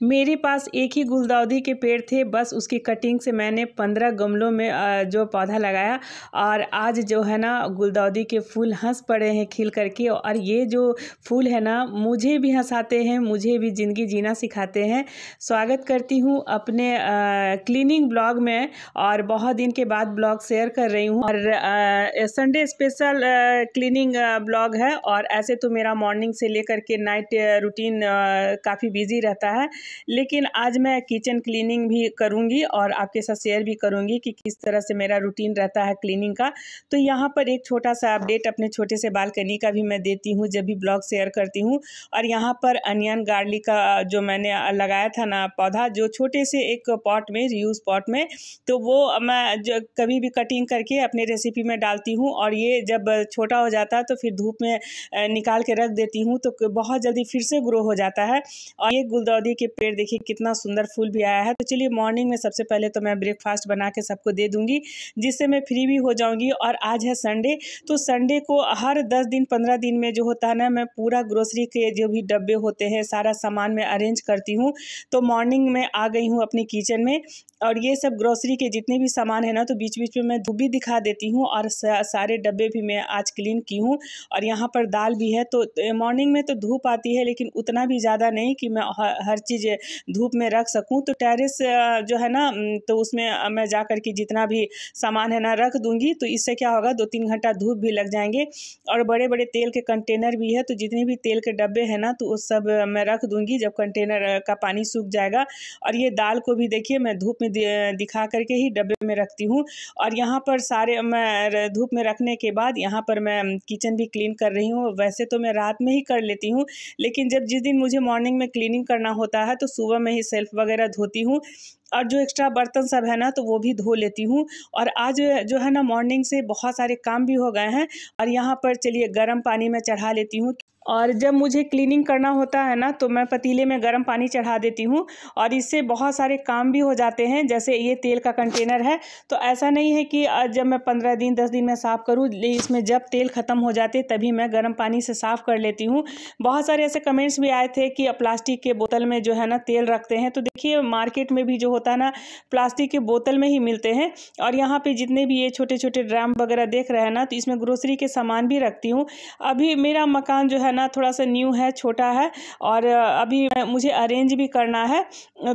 मेरे पास एक ही गुलदाउदी के पेड़ थे, बस उसकी कटिंग से मैंने 15 गमलों में जो पौधा लगाया और आज जो है ना गुलदाउदी के फूल हंस पड़े हैं खिल करके। और ये जो फूल है ना मुझे भी हंसाते हैं, मुझे भी ज़िंदगी जीना सिखाते हैं। स्वागत करती हूँ अपने क्लीनिंग ब्लॉग में और बहुत दिन के बाद ब्लॉग शेयर कर रही हूँ। और संडे स्पेशल क्लीनिंग ब्लॉग है। और ऐसे तो मेरा मॉर्निंग से लेकर के नाइट रूटीन काफ़ी बिजी रहता है, लेकिन आज मैं किचन क्लीनिंग भी करूंगी और आपके साथ शेयर भी करूंगी कि किस तरह से मेरा रूटीन रहता है क्लीनिंग का। तो यहाँ पर एक छोटा सा अपडेट अपने छोटे से बालकनी का भी मैं देती हूँ जब भी ब्लॉग शेयर करती हूँ। और यहाँ पर अनियन गार्लिक का जो मैंने लगाया था ना पौधा, जो छोटे से एक पॉट में, रीयूज पॉट में, तो वो मैं जो कभी भी कटिंग करके अपनी रेसिपी में डालती हूँ। और ये जब छोटा हो जाता है तो फिर धूप में निकाल के रख देती हूँ, तो बहुत जल्दी फिर से ग्रो हो जाता है। और ये गुलदाउदी के पेड़ देखिए कितना सुंदर फूल भी आया है। तो चलिए मॉर्निंग में सबसे पहले तो मैं ब्रेकफास्ट बना के सबको दे दूंगी, जिससे मैं फ्री भी हो जाऊंगी। और आज है संडे, तो संडे को हर 10 दिन 15 दिन में जो होता है ना, मैं पूरा ग्रोसरी के जो भी डब्बे होते हैं सारा सामान मैं अरेंज करती हूँ। तो मॉर्निंग में आ गई हूँ अपनी किचन में और ये सब ग्रोसरी के जितने भी सामान है ना, तो बीच बीच में मैं धूप भी दिखा देती हूँ और सारे डब्बे भी मैं आज क्लीन की हूँ। और यहाँ पर दाल भी है। तो मॉर्निंग में तो धूप आती है, लेकिन उतना भी ज़्यादा नहीं कि मैं हर चीज़ धूप में रख सकूं। तो टेरेस जो है ना, तो उसमें मैं जा कर के जितना भी सामान है ना रख दूंगी। तो इससे क्या होगा, 2-3 घंटा धूप भी लग जाएंगे। और बड़े बड़े तेल के कंटेनर भी है, तो जितने भी तेल के डब्बे हैं ना, तो उस सब मैं रख दूंगी जब कंटेनर का पानी सूख जाएगा। और ये दाल को भी देखिए मैं धूप में दिखा करके ही डब्बे में रखती हूँ। और यहाँ पर सारे मैं धूप में रखने के बाद यहाँ पर मैं किचन भी क्लीन कर रही हूँ। वैसे तो मैं रात में ही कर लेती हूँ, लेकिन जिस दिन मुझे मॉर्निंग में क्लीनिंग करना होता है तो सुबह में ही सेल्फ वगैरह धोती हूँ और जो एक्स्ट्रा बर्तन सब है ना तो वो भी धो लेती हूँ। और आज जो है ना मॉर्निंग से बहुत सारे काम भी हो गए हैं। और यहाँ पर चलिए गर्म पानी में चढ़ा लेती हूँ। और जब मुझे क्लीनिंग करना होता है ना, तो मैं पतीले में गर्म पानी चढ़ा देती हूँ और इससे बहुत सारे काम भी हो जाते हैं। जैसे ये तेल का कंटेनर है, तो ऐसा नहीं है कि जब मैं 15 दिन 10 दिन में साफ़ करूँ, इसमें जब तेल ख़त्म हो जाते तभी मैं गर्म पानी से साफ़ कर लेती हूँ। बहुत सारे ऐसे कमेंट्स भी आए थे कि प्लास्टिक के बोतल में जो है ना तेल रखते हैं। तो देखिए मार्केट में भी जो होता है ना प्लास्टिक के बोतल में ही मिलते हैं। और यहाँ पे जितने भी ये छोटे छोटे ड्राम वगैरह देख रहे हैं ना, तो इसमें ग्रोसरी के सामान भी रखती हूँ। अभी मेरा मकान जो है ना थोड़ा सा न्यू है, छोटा है और अभी मुझे अरेंज भी करना है।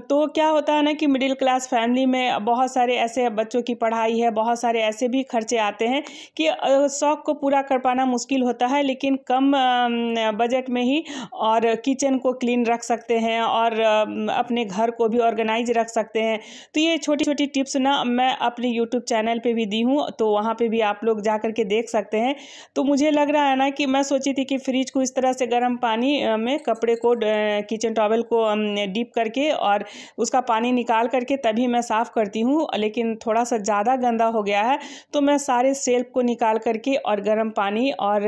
तो क्या होता है ना कि मिडिल क्लास फैमिली में बहुत सारे ऐसे बच्चों की पढ़ाई है, बहुत सारे ऐसे भी खर्चे आते हैं कि शौक को पूरा कर पाना मुश्किल होता है, लेकिन कम बजट में ही और किचन को क्लीन रख सकते हैं और अपने घर को भी ऑर्गेनाइज रख सकते हैं। तो ये छोटी छोटी टिप्स ना मैं अपने यूट्यूब चैनल पे भी दी हूँ, तो वहाँ पे भी आप लोग जा करके देख सकते हैं। तो मुझे लग रहा है ना कि मैं सोची थी कि फ्रिज को इस तरह से गर्म पानी में कपड़े को, किचन टॉवल को डीप करके और उसका पानी निकाल करके तभी मैं साफ़ करती हूँ, लेकिन थोड़ा सा ज़्यादा गंदा हो गया है। तो मैं सारे सेल्फ को निकाल करके और गर्म पानी और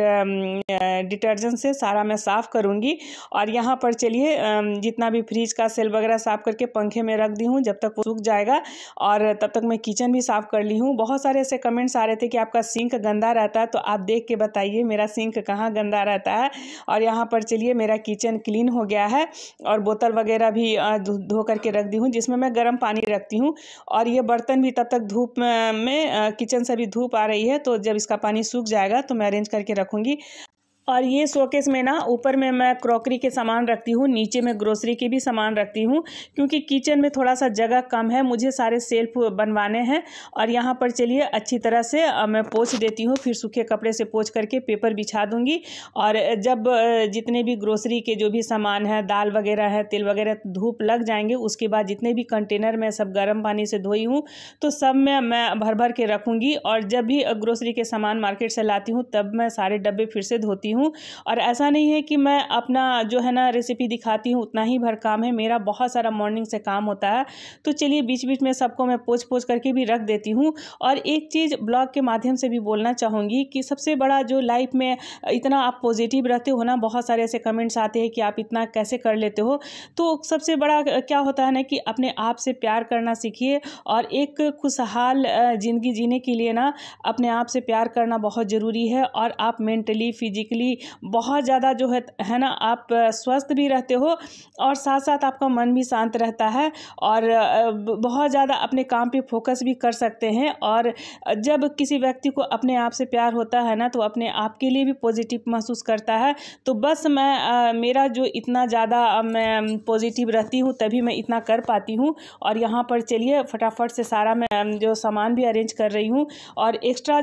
डिटर्जेंट से सारा मैं साफ़ करूँगी। और यहाँ पर चलिए जितना भी फ्रिज का सेल वगैरह साफ़ करके पंखे में रख दी हूँ, जब तक वो सूख जाएगा। और तब तक मैं किचन भी साफ़ कर ली हूँ। बहुत सारे ऐसे कमेंट्स आ रहे थे कि आपका सिंक गंदा रहता है, तो आप देख के बताइए मेरा सिंक कहाँ गंदा रहता है। और यहाँ पर चलिए मेरा किचन क्लीन हो गया है और बोतल वगैरह भी धो करके रख दी हूँ, जिसमें मैं गर्म पानी रखती हूँ। और ये बर्तन भी तब तक धूप में किचन से भी धूप आ रही है, तो जब इसका पानी सूख जाएगा तो मैं अरेंज करके रखूँगी। और ये शोकेस में ना ऊपर में मैं क्रॉकरी के सामान रखती हूँ, नीचे में ग्रोसरी के भी सामान रखती हूँ, क्योंकि किचन में थोड़ा सा जगह कम है, मुझे सारे सेल्फ बनवाने हैं। और यहाँ पर चलिए अच्छी तरह से मैं पोंछ देती हूँ, फिर सूखे कपड़े से पोंछ करके पेपर बिछा दूँगी। और जब जितने भी ग्रोसरी के जो भी सामान है, दाल वगैरह है, तेल वगैरह, धूप लग जाएंगे, उसके बाद जितने भी कंटेनर में सब गर्म पानी से धोई हूँ तो सब में मैं भर भर के रखूँगी। और जब भी ग्रोसरी के सामान मार्केट से लाती हूँ तब मैं सारे डब्बे फिर से धोती हूँ। और ऐसा नहीं है कि मैं अपना जो है ना रेसिपी दिखाती हूँ उतना ही भर काम है, मेरा बहुत सारा मॉर्निंग से काम होता है। तो चलिए बीच बीच में सबको मैं पोंछ करके भी रख देती हूँ। और एक चीज़ ब्लॉग के माध्यम से भी बोलना चाहूँगी कि सबसे बड़ा जो लाइफ में इतना आप पॉजिटिव रहते हो ना, बहुत सारे ऐसे कमेंट्स आते हैं कि आप इतना कैसे कर लेते हो। तो सबसे बड़ा क्या होता है ना कि अपने आप से प्यार करना सीखिए। और एक खुशहाल ज़िंदगी जीने के लिए ना अपने आप से प्यार करना बहुत ज़रूरी है। और आप मेंटली, फिजिकली कि बहुत ज़्यादा जो है ना आप स्वस्थ भी रहते हो और साथ साथ आपका मन भी शांत रहता है और बहुत ज़्यादा अपने काम पे फोकस भी कर सकते हैं। और जब किसी व्यक्ति को अपने आप से प्यार होता है ना तो अपने आप के लिए भी पॉजिटिव महसूस करता है। तो बस मैं मेरा जो इतना ज़्यादा मैं पॉजिटिव रहती हूँ तभी मैं इतना कर पाती हूँ। और यहाँ पर चलिए फटाफट से सारा मैं जो सामान भी अरेंज कर रही हूँ और एक्स्ट्रा।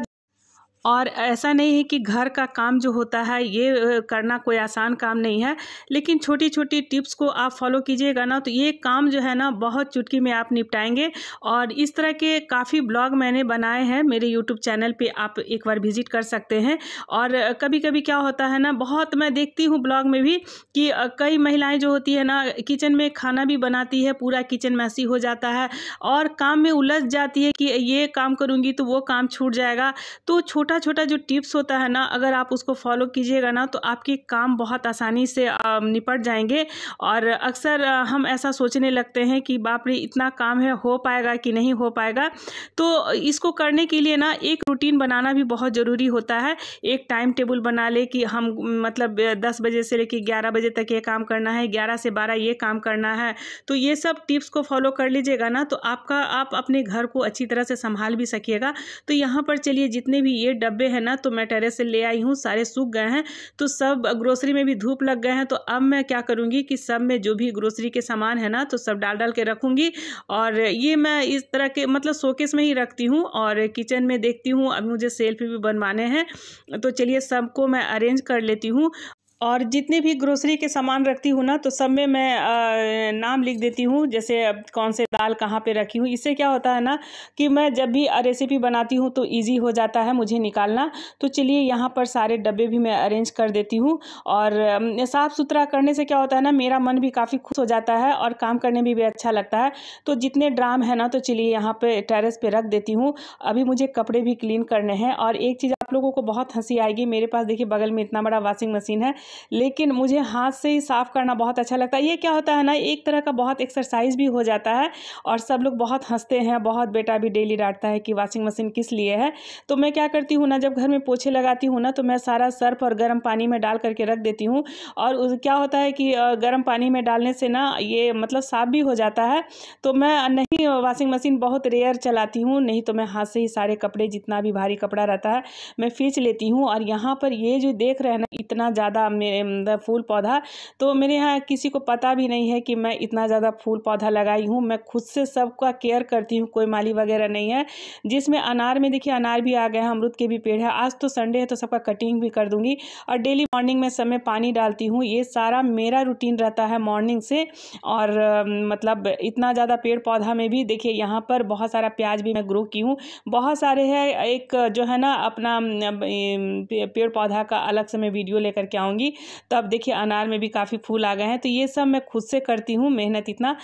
और ऐसा नहीं है कि घर का काम जो होता है ये करना कोई आसान काम नहीं है, लेकिन छोटी छोटी टिप्स को आप फॉलो कीजिएगा ना तो ये काम जो है ना बहुत चुटकी में आप निपटाएंगे। और इस तरह के काफ़ी ब्लॉग मैंने बनाए हैं मेरे यूट्यूब चैनल पे, आप एक बार विजिट कर सकते हैं। और कभी कभी क्या होता है ना, बहुत मैं देखती हूँ ब्लॉग में भी कि कई महिलाएं जो होती है ना किचन में खाना भी बनाती है, पूरा किचन मैसी हो जाता है और काम में उलझ जाती है कि ये काम करूँगी तो वो काम छूट जाएगा। तो छोटा छोटा जो टिप्स होता है ना, अगर आप उसको फॉलो कीजिएगा ना तो आपके काम बहुत आसानी से निपट जाएंगे। और अक्सर हम ऐसा सोचने लगते हैं कि बाप रे इतना काम है, हो पाएगा कि नहीं हो पाएगा। तो इसको करने के लिए ना एक रूटीन बनाना भी बहुत ज़रूरी होता है। एक टाइम टेबल बना ले कि हम मतलब 10 बजे से लेकर 11 बजे तक ये काम करना है, 11 से 12 ये काम करना है। तो ये सब टिप्स को फॉलो कर लीजिएगा ना तो आप अपने घर को अच्छी तरह से संभाल भी सकिएगा। तो यहाँ पर चलिए जितने भी ये डब्बे हैं ना तो मैं टेरेस से ले आई हूँ, सारे सूख गए हैं। तो सब ग्रोसरी में भी धूप लग गए हैं। तो अब मैं क्या करूँगी कि सब में जो भी ग्रोसरी के सामान है ना तो सब डाल डाल के रखूँगी। और ये मैं इस तरह के मतलब शोकेस में ही रखती हूँ। और किचन में देखती हूँ अब मुझे सेल्फ भी बनवाने हैं, तो चलिए सबको मैं अरेंज कर लेती हूँ। और जितने भी ग्रोसरी के सामान रखती हूँ ना तो सब में मैं नाम लिख देती हूँ, जैसे कौन से दाल कहाँ पे रखी हूँ। इससे क्या होता है ना कि मैं जब भी रेसिपी बनाती हूँ तो इजी हो जाता है मुझे निकालना। तो चलिए यहाँ पर सारे डब्बे भी मैं अरेंज कर देती हूँ। और साफ़ सुथरा करने से क्या होता है ना, मेरा मन भी काफ़ी खुश हो जाता है और काम करने में भी अच्छा लगता है। तो जितने ड्राम है ना तो चलिए यहाँ पे टेरेस पे रख देती हूँ। अभी मुझे कपड़े भी क्लीन करने हैं। और एक चीज़ आप लोगों को बहुत हंसी आएगी, मेरे पास देखिए बगल में इतना बड़ा वॉशिंग मशीन है, लेकिन मुझे हाथ से ही साफ़ करना बहुत अच्छा लगता है। ये क्या होता है ना, एक तरह का बहुत एक्सरसाइज भी हो जाता है। और सब लोग बहुत हंसते हैं, बहुत बेटा भी डेली डांटता है कि वॉशिंग मशीन किस लिए है। तो मैं क्या करती हूँ ना, जब घर में पोछे लगाती हूँ ना तो मैं सारा सर्फ और गर्म पानी में डाल करके रख देती हूँ। और क्या होता है कि गर्म पानी में डालने से ना ये मतलब साफ़ भी हो जाता है। तो मैं नहीं वॉशिंग मशीन बहुत रेयर चलाती हूँ, नहीं तो मैं हाथ से ही सारे कपड़े, जितना भी भारी कपड़ा रहता है मैं खींच लेती हूँ। और यहाँ पर ये जो देख रहे हैं ना इतना ज़्यादा मेरे फूल पौधा, तो मेरे यहाँ किसी को पता भी नहीं है कि मैं इतना ज़्यादा फूल पौधा लगाई हूँ। मैं खुद से सबका केयर करती हूँ, कोई माली वगैरह नहीं है। जिसमें अनार में देखिए अनार भी आ गए हैं, अमरूद के भी पेड़ है। आज तो संडे है तो सबका कटिंग भी कर दूंगी। और डेली मॉर्निंग में सब में पानी डालती हूँ। ये सारा मेरा रूटीन रहता है मॉर्निंग से। और मतलब इतना ज़्यादा पेड़ पौधा में भी देखिए यहाँ पर बहुत सारा प्याज भी मैं ग्रो की हूँ, बहुत सारे हैं। एक जो है ना अपना पेड़ पौधा का अलग से मैं वीडियो लेकर के आऊँगी। तो अब देखिए अनार में भी काफ़ी फूल आ गए हैं। तो ये सब मैं खुद से करती हूँ, मेहनत इतना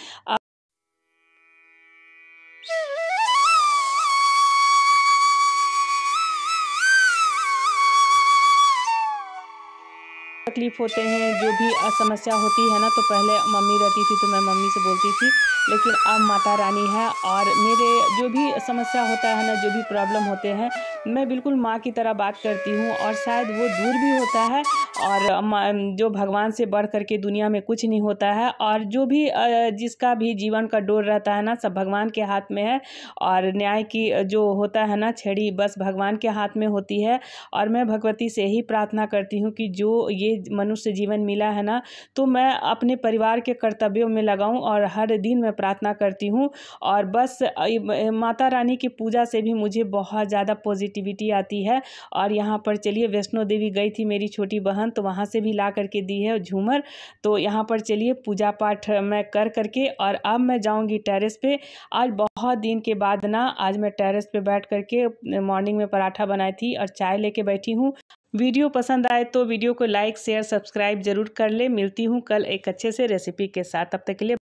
तकलीफ होते हैं, जो भी समस्या होती है ना तो पहले मम्मी रहती थी तो मैं मम्मी से बोलती थी, लेकिन अब माता रानी है। और मेरे जो भी समस्या होता है ना, जो भी प्रॉब्लम होते हैं, मैं बिल्कुल माँ की तरह बात करती हूँ। और शायद वो दूर भी होता है और जो भगवान से बढ़ करके दुनिया में कुछ नहीं होता है। और जो भी जिसका भी जीवन का डोर रहता है ना, सब भगवान के हाथ में है। और न्याय की जो होता है ना छड़ी, बस भगवान के हाथ में होती है। और मैं भगवती से ही प्रार्थना करती हूँ कि जो ये मनुष्य जीवन मिला है ना, तो मैं अपने परिवार के कर्तव्यों में लगाऊं। और हर दिन मैं प्रार्थना करती हूँ। और बस माता रानी की पूजा से भी मुझे बहुत ज़्यादा पॉजिटिविटी आती है। और यहाँ पर चलिए वैष्णो देवी गई थी मेरी छोटी बहन, तो वहाँ से भी ला करके दी है झूमर। तो यहाँ पर चलिए पूजा पाठ मैं कर करके और अब मैं जाऊँगी टेरेस पे। आज बहुत दिन के बाद ना आज मैं टेरेस पे बैठ करके मॉर्निंग में पराठा बनाई थी और चाय लेके बैठी हूँ। वीडियो पसंद आए तो वीडियो को लाइक शेयर सब्सक्राइब जरूर कर ले। मिलती हूँ कल एक अच्छे से रेसिपी के साथ, तब तक के लिए